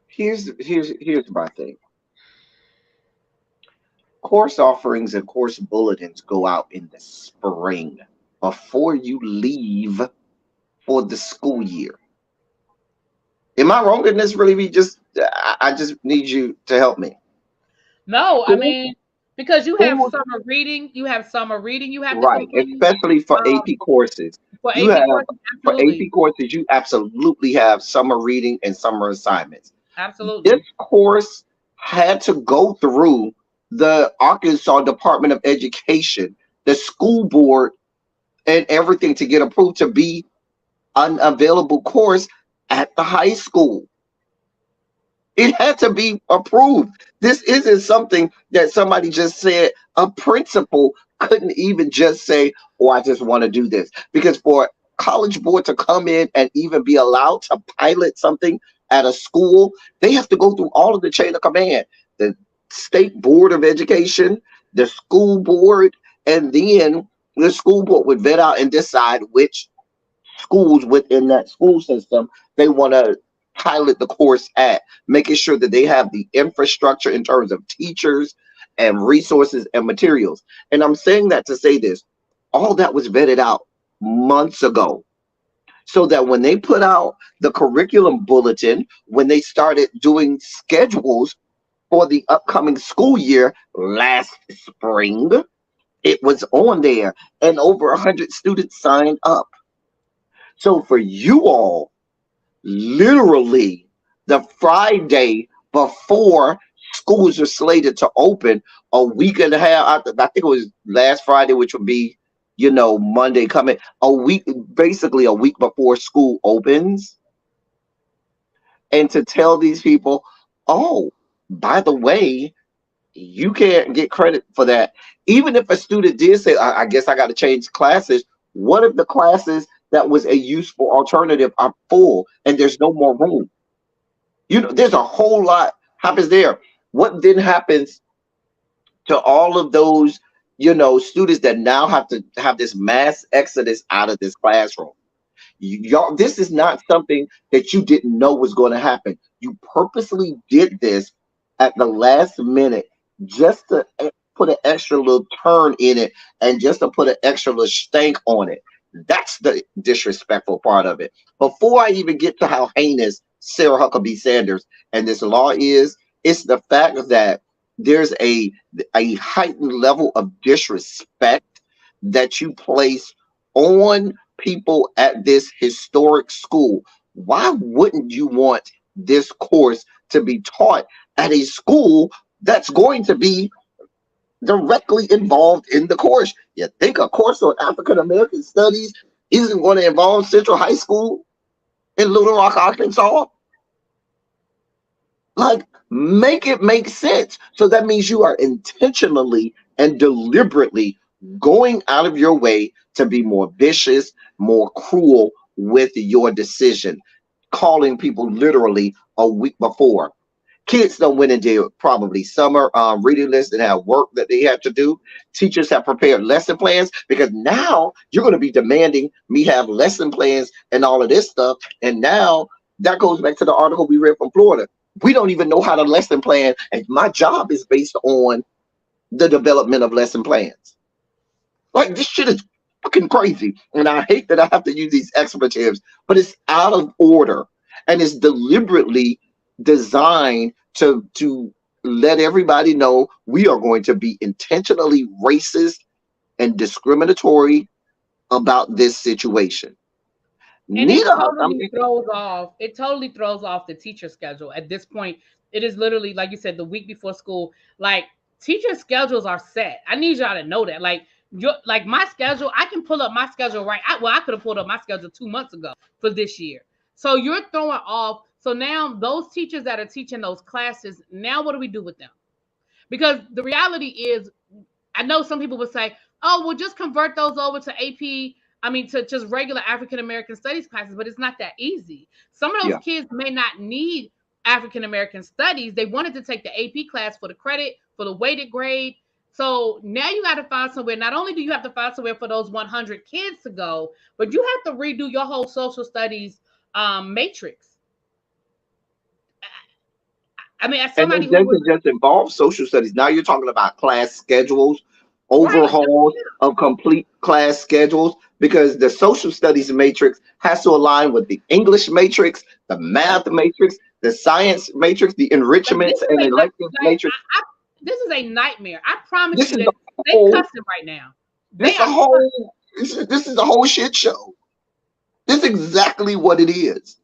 Here's my thing. Course offerings and course bulletins go out in the spring before you leave for the school year. Am I wrong in this? Really, I just need you to help me. No, I mean, because you have summer reading, you have to right, especially for AP courses. For AP courses, you absolutely have summer reading and summer assignments. Absolutely. This course had to go through the Arkansas Department of Education, the school board, and everything to get approved to be an available course at the high school. It had to be approved. This isn't something that somebody just said. A principal couldn't even just say, oh, I just want to do this. Because for College Board to come in and even be allowed to pilot something at a school, they have to go through all of the chain of command. The State Board of Education, the school board, and then the school board would vet out and decide which schools within that school system they want to pilot the course at, making sure that they have the infrastructure in terms of teachers and resources and materials. And I'm saying that to say this, all that was vetted out months ago, so that when they put out the curriculum bulletin, when they started doing schedules for the upcoming school year last spring, It was on there, and over 100 students signed up. So for you all, literally the Friday before schools are slated to open, a week and a half, I think it was last Friday, which would be, Monday coming, a week, basically a week before school opens, and to tell these people, oh, by the way, you can't get credit for that. Even if a student did say, I guess I got to change classes, what if the classes that was a useful alternative are full and there's no more room? There's a whole lot happens there. What then happens to all of those, students that now have to have this mass exodus out of this classroom? Y'all, this is not something that you didn't know was going to happen. You purposely did this at the last minute just to put an extra little turn in it and just to put an extra little stank on it. That's the disrespectful part of it. Before I even get to how heinous Sarah Huckabee Sanders and this law is, it's the fact that there's a heightened level of disrespect that you place on people at this historic school. Why wouldn't you want this course to be taught at a school that's going to be directly involved in the course? You think a course on African American studies isn't going to involve Central High School in Little Rock, Arkansas? Like, make it make sense. So that means you are intentionally and deliberately going out of your way to be more vicious, more cruel with your decision, calling people literally a week before. Kids don't went and did probably summer reading lists and have work that they had to do. Teachers have prepared lesson plans, because now you're going to be demanding me have lesson plans and all of this stuff. And now that goes back to the article we read from Florida. We don't even know how to lesson plan, and my job is based on the development of lesson plans. Like, this shit is fucking crazy. And I hate that I have to use these expletives, but it's out of order, and it's deliberately designed to let everybody know we are going to be intentionally racist and discriminatory about this situation. And it totally throws off the teacher schedule. At this point, it is literally, like you said, the week before school. Like, teacher schedules are set. I need y'all to know that. Like my schedule, I can pull up my schedule right. I could have pulled up my schedule 2 months ago for this year. So you're throwing off. So now those teachers that are teaching those classes, now what do we do with them? Because the reality is, I know some people would say, oh, we'll just convert those over to AP. To just regular African American studies classes, but it's not that easy. Some of those kids may not need African American studies. They wanted to take the AP class for the credit, for the weighted grade. So now you got to find somewhere. Not only do you have to find somewhere for those 100 kids to go, but you have to redo your whole social studies matrix. And it doesn't just involve social studies. Now you're talking about class schedules, overhauls of complete class schedules, because the social studies matrix has to align with the English matrix, the math matrix, the science matrix, the enrichments and elective matrix. This is a nightmare. I promise you that they're cussing right now. This is a whole shit show. This is exactly what it is.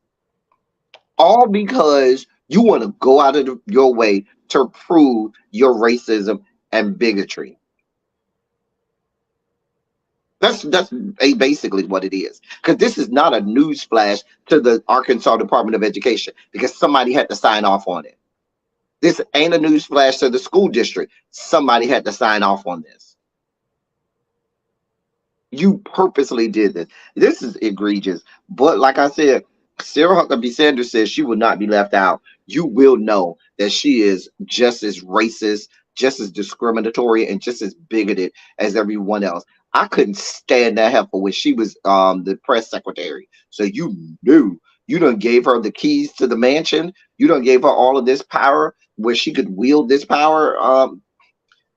All because you want to go out of your way to prove your racism and bigotry. That's basically what it is. Because this is not a news flash to the Arkansas Department of Education because somebody had to sign off on it. This ain't a news flash to the school district. Somebody had to sign off on this. You purposely did this. This is egregious. But like I said, Sarah Huckabee Sanders says she will not be left out. You will know that she is just as racist, just as discriminatory, and just as bigoted as everyone else. I couldn't stand that heifer when she was the press secretary. So you knew. You done gave her the keys to the mansion. You done gave her all of this power where she could wield this power.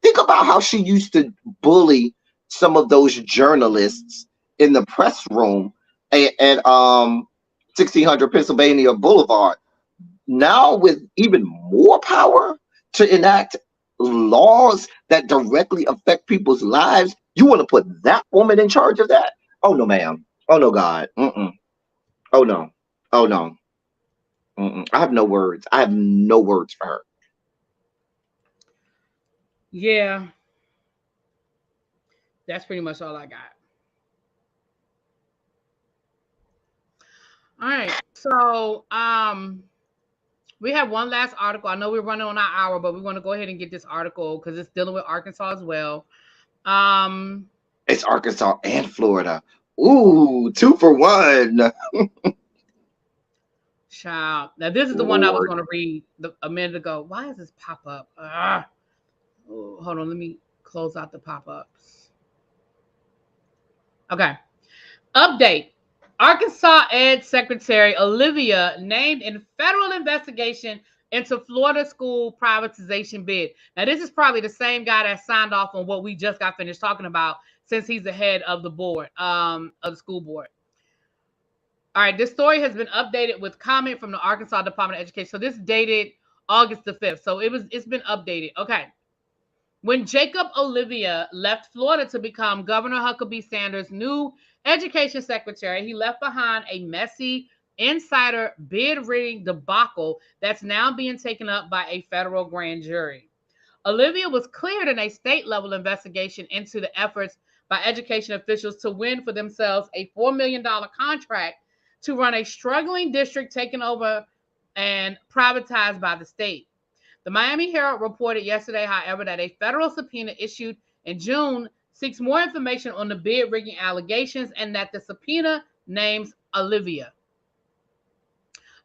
Think about how she used to bully some of those journalists in the press room at 1600 Pennsylvania Boulevard. Now with even more power to enact laws that directly affect people's lives, you want to put that woman in charge of that? Oh no, ma'am. Oh no, God. Mm-mm. Oh no. Oh no. Mm-mm. I have no words. I have no words for her. Yeah, that's pretty much all I got. All right. So, we have one last article. I know we're running on our hour, but we want to go ahead and get this article because it's dealing with Arkansas as well. Um, It's Arkansas and Florida. Ooh, 2 for 1. child. Now this is the one I was Lord. going to read a minute ago. Why does this pop up? Oh, hold on. Let me close out the pop ups. Okay. Update. Arkansas Ed Secretary Olivia named in federal investigation into Florida school privatization bid. Now, this is probably the same guy that signed off on what we just got finished talking about, since he's the head of the board, of the school board. All right, this story has been updated with comment from the Arkansas Department of Education. So this dated August the 5th. So it's been updated. Okay. When Jacob Olivia left Florida to become Governor Huckabee Sanders' new education secretary, he left behind a messy insider bid rigging debacle that's now being taken up by a federal grand jury. Olivia was cleared in a state level investigation into the efforts by education officials to win for themselves a $4 million contract to run a struggling district taken over and privatized by the state. The Miami Herald reported yesterday, however, that a federal subpoena issued in June seeks more information on the bid rigging allegations and that the subpoena names Olivia.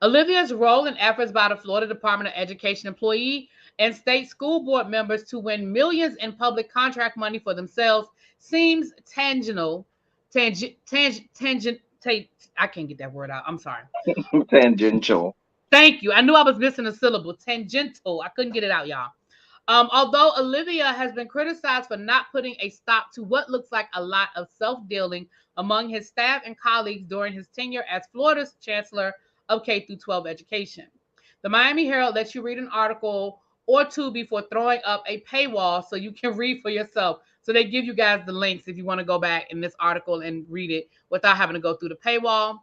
Olivia's role in efforts by the Florida Department of Education employee and state school board members to win millions in public contract money for themselves seems tangential. I can't get that word out. I'm sorry. Tangential. Thank you. I knew I was missing a syllable. Tangential. I couldn't get it out, y'all. Although Olivia has been criticized for not putting a stop to what looks like a lot of self-dealing among his staff and colleagues during his tenure as Florida's chancellor of K through 12 education. The Miami Herald lets you read an article or two before throwing up a paywall so you can read for yourself. So they give you guys the links if you want to go back in this article and read it without having to go through the paywall.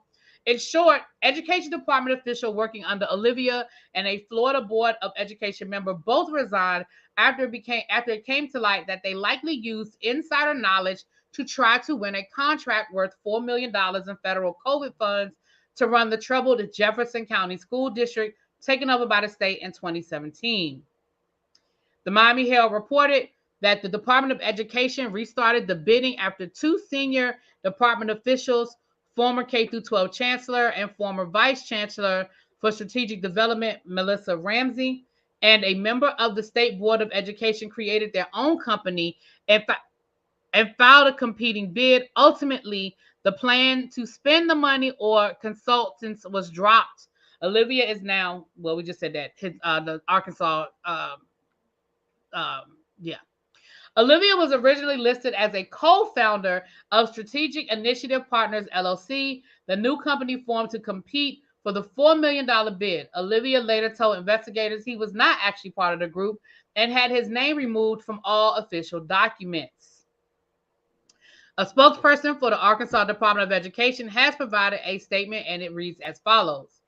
In short, Education Department official working under Olivia and a Florida Board of Education member both resigned after it came to light that they likely used insider knowledge to try to win a contract worth $4 million in federal COVID funds to run the troubled Jefferson County School District taken over by the state in 2017. The Miami Herald reported that the Department of Education restarted the bidding after two senior department officials, former K through 12 chancellor and former vice chancellor for strategic development, Melissa Ramsey, and a member of the State Board of Education created their own company and filed a competing bid. Ultimately, the plan to spend the money or consultants was dropped. Olivia is now, well, we just said that, the Arkansas, yeah. Olivia was originally listed as a co-founder of Strategic Initiative Partners LLC, the new company formed to compete for the $4 million bid. Olivia later told investigators he was not actually part of the group and had his name removed from all official documents. A spokesperson for the Arkansas Department of Education has provided a statement, and it reads as follows.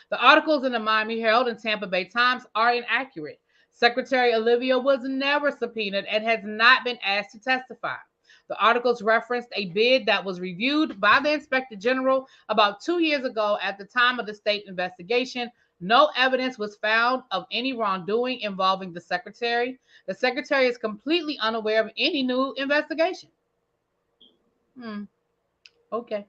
The articles in the Miami Herald and Tampa Bay Times are inaccurate. Secretary Olivia was never subpoenaed and has not been asked to testify. The articles referenced a bid that was reviewed by the Inspector General about 2 years ago at the time of the state investigation. No evidence was found of any wrongdoing involving the secretary. The secretary is completely unaware of any new investigation. Okay.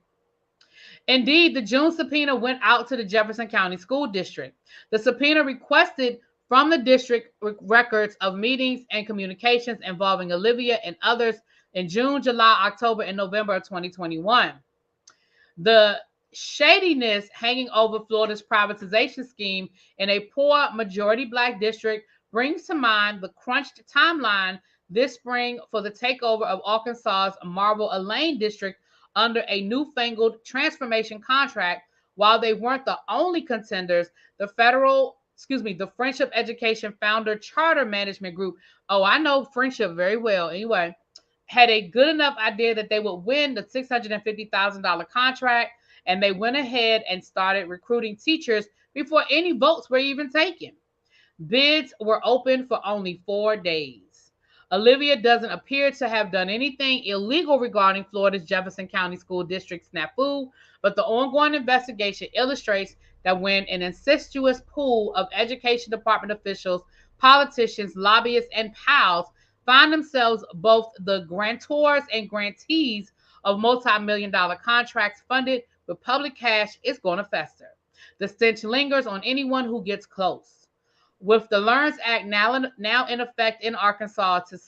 Indeed, the June subpoena went out to the Jefferson County School District. The subpoena requested from the district records of meetings and communications involving Olivia and others in June, July, October, and November of 2021. The shadiness hanging over Florida's privatization scheme in a poor majority Black district brings to mind the crunched timeline this spring for the takeover of Arkansas's Marble Elaine district under a newfangled transformation contract. While they weren't the only contenders, the federal excuse me, the Friendship Education Founder Charter Management Group. Oh, I know Friendship very well. Anyway, had a good enough idea that they would win the $650,000 contract, and they went ahead and started recruiting teachers before any votes were even taken. Bids were open for only 4 days. Olivia doesn't appear to have done anything illegal regarding Florida's Jefferson County School District snafu, but the ongoing investigation illustrates that when an incestuous pool of education department officials, politicians, lobbyists, and pals find themselves both the grantors and grantees of multi-million dollar contracts funded with public cash, it's going to fester. The stench lingers on anyone who gets close. With the Learns Act now in effect in Arkansas to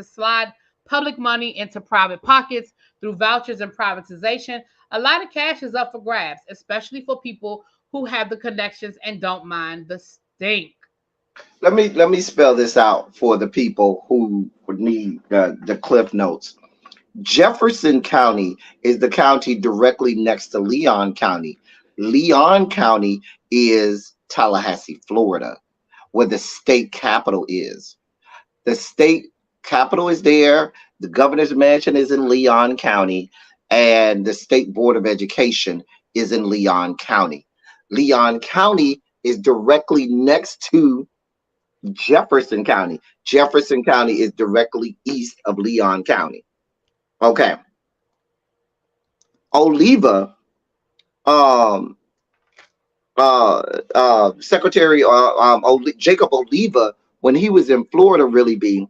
slide public money into private pockets through vouchers and privatization, a lot of cash is up for grabs, especially for people who have the connections and don't mind the stink. Let me spell this out for the people who would need the cliff notes. Jefferson County is the county directly next to Leon County. Leon County is Tallahassee, Florida, where the state capital is. The state capital is there. The governor's mansion is in Leon County, and the state board of education is in Leon County. Leon County is directly next to Jefferson County. Jefferson County is directly east of Leon County. Okay. Oliva, um, Secretary Jacob Oliva, when he was in Florida, really being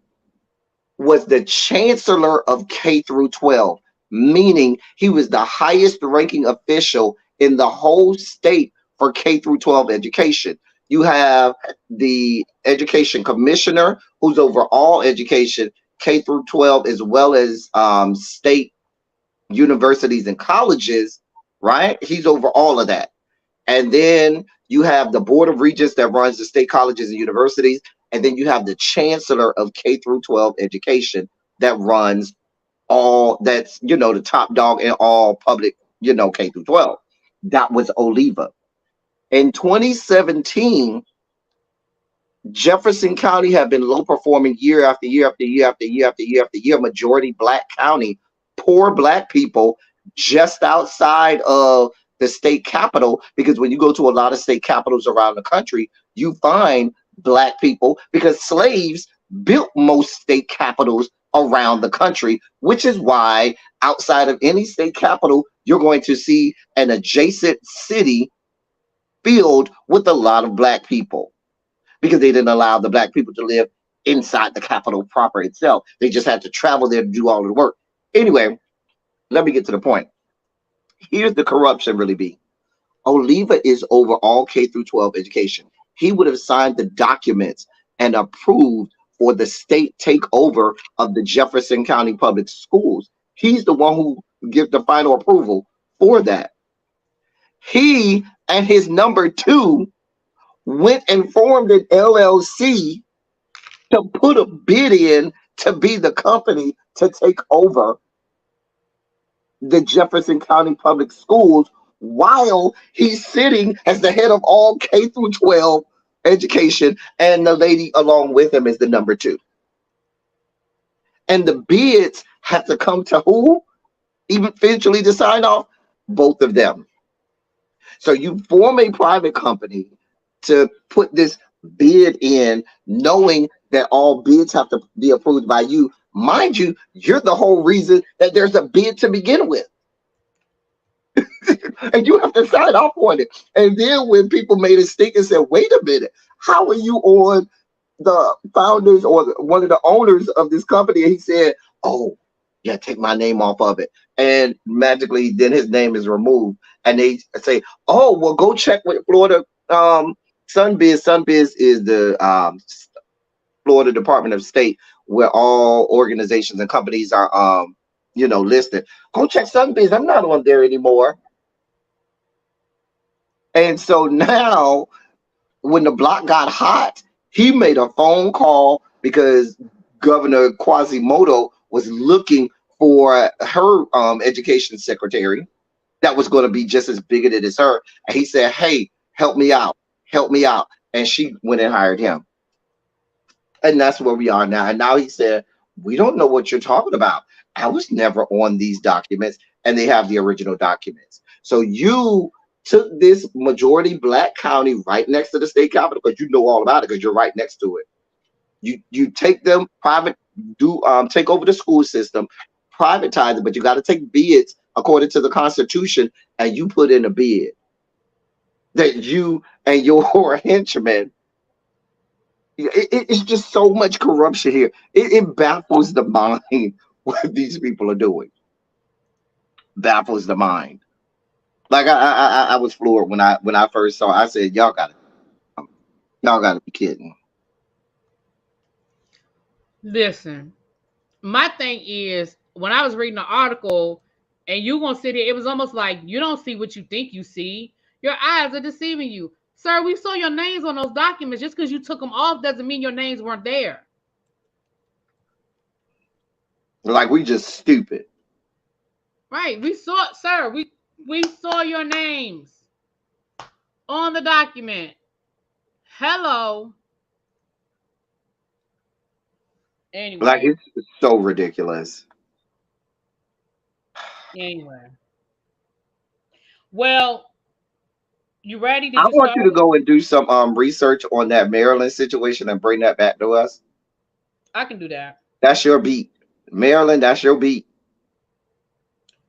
was the chancellor of K through 12, meaning he was the highest ranking official in the whole state for K through 12 education. You have the education commissioner, who's over all education, K through 12, as well as state universities and colleges, right? He's over all of that. And then you have the board of regents that runs the state colleges and universities. And then you have the chancellor of K through 12 education that runs all, that's, the top dog in all public, K through 12. That was Oliva. In 2017, Jefferson County had been low performing year after year after year after year after year after year. Majority black county, poor black people just outside of the state capital, because when you go to a lot of state capitals around the country, you find black people because slaves built most state capitals around the country, which is why outside of any state capital, you're going to see an adjacent city filled with a lot of black people, because they didn't allow the black people to live inside the capital proper itself. They just had to travel there to do all of the work. Anyway, let me get to the point. Here's the corruption really be. Oliva is over all K through 12 education. He would have signed the documents and approved for the state takeover of the Jefferson County Public Schools. He's the one who gives the final approval for that. He and his number two went and formed an LLC to put a bid in to be the company to take over the Jefferson County Public Schools, while he's sitting as the head of all K through 12 education, and the lady along with him is the number two. And the bids have to come to who? Eventually to sign off? Both of them. So you form a private company to put this bid in, knowing that all bids have to be approved by you. Mind you, you're the whole reason that there's a bid to begin with. And you have to sign off on it. And then when people made a stink and said, wait a minute, how are you on the founders or one of the owners of this company? And he said, oh, yeah, take my name off of it. And magically, then his name is removed. And they say, oh, well, go check with Florida Sunbiz. Sunbiz is the Florida Department of State, where all organizations and companies are, listed. Go check Sunbiz. I'm not on there anymore. And so now, when the block got hot, he made a phone call because Governor Quasimodo was looking for her education secretary that was going to be just as bigoted as her. And he said, hey, help me out. Help me out. and she went and hired him. And that's where we are now. And now he said, we don't know what you're talking about. I was never on these documents, and they have the original documents. So you took this majority black county right next to the state capitol, because you know all about it because you're right next to it. You take them private, take over the school system, privatize it, but you got to take bids according to the Constitution, and you put in a bid that you and your henchmen. It's just so much corruption here. It baffles the mind what these people are doing. Baffles the mind. Like I was floored when I first saw it. I said, y'all gotta be kidding. Listen, my thing is, when I was reading the article, and you gonna sit here, it was almost like you don't see what you think you see. Your eyes are deceiving you. Sir, we saw your names on those documents. Just because you took them off doesn't mean your names weren't there. Like we just stupid. Right. We saw, sir, we saw your names on the document. Hello. Anyway. Like it's so ridiculous. Anyway. Well, you ready? I want you to go and do some research on that Maryland situation and bring that back to us. I can do that. That's your beat. Maryland, that's your beat.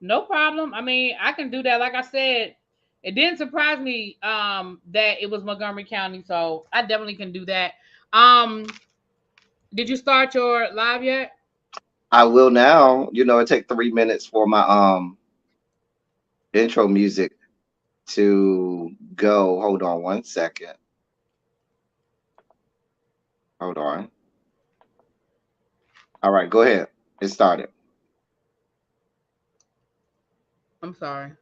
No problem. I mean, I can do that. Like I said, it didn't surprise me that it was Montgomery County, so I definitely can do that. Did you start your live yet? I will now. You know, it take 3 minutes for my intro music to go. Hold on 1 second. Hold on. All right, go ahead. It started. I'm sorry.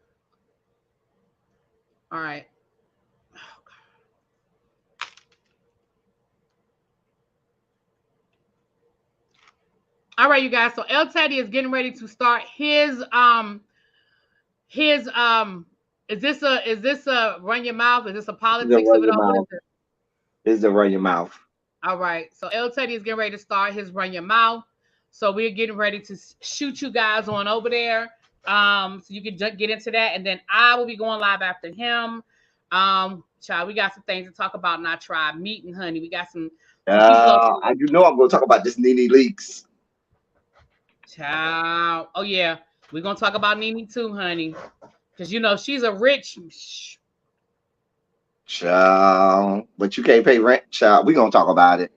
All right. All right, you guys. So El Teddy is getting ready to start his is this a run your mouth? Is this a politics of it all? This is a run your mouth. All right. So El Teddy is getting ready to start his run your mouth. So we're getting ready to shoot you guys on over there. So you can get into that, and then I will be going live after him. Child, we got some things to talk about in our tribe meeting, honey. We got some. I do know I'm going to talk about this Nene Leakes. Child, oh yeah, we're gonna talk about Nene too, honey, because you know she's a rich. Child, but you can't pay rent, child. We're gonna talk about it.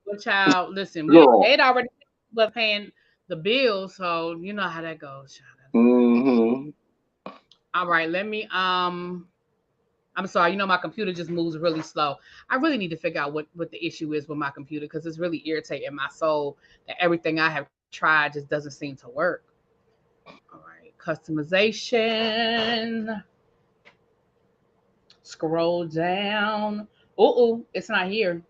Well, child, listen, they'd already been paying the bills, so you know how that goes, child. Mm-hmm. All right, let me I'm sorry, you know my computer just moves really slow. I really need to figure out what the issue is with my computer, because it's really irritating my soul that everything I have tried just doesn't seem to work. All right, customization. Scroll down. Oh, it's not here.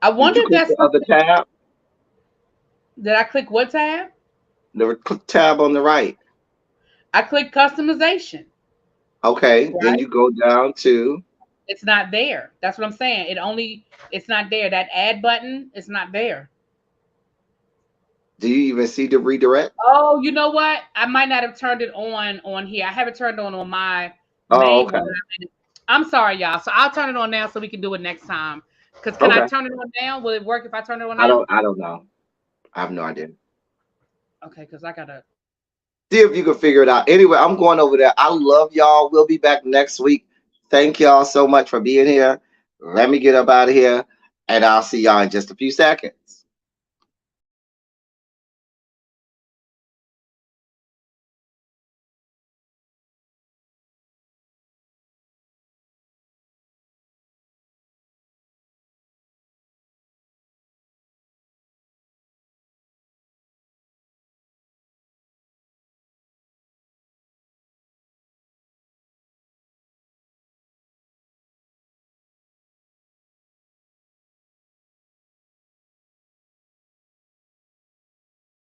I wonder if that's the other tab. Did I click what tab? The tab on the right. I clicked customization. Okay, right? Then you go down to. It's not there. That's what I'm saying. It's not there. That add button is not there. Do you even see the redirect? Oh, you know what? I might not have turned it on here. I have it turned on my main one. I'm sorry, y'all. So I'll turn it on now so we can do it next time. Because can I turn it on now? Will it work if I turn it on now? I don't know. I have no idea. Okay, because I gotta see if you can figure it out. Anyway, I'm going over there. I love y'all. We'll be back next week. Thank y'all so much for being here. Let me get up out of here, and I'll see y'all in just a few seconds.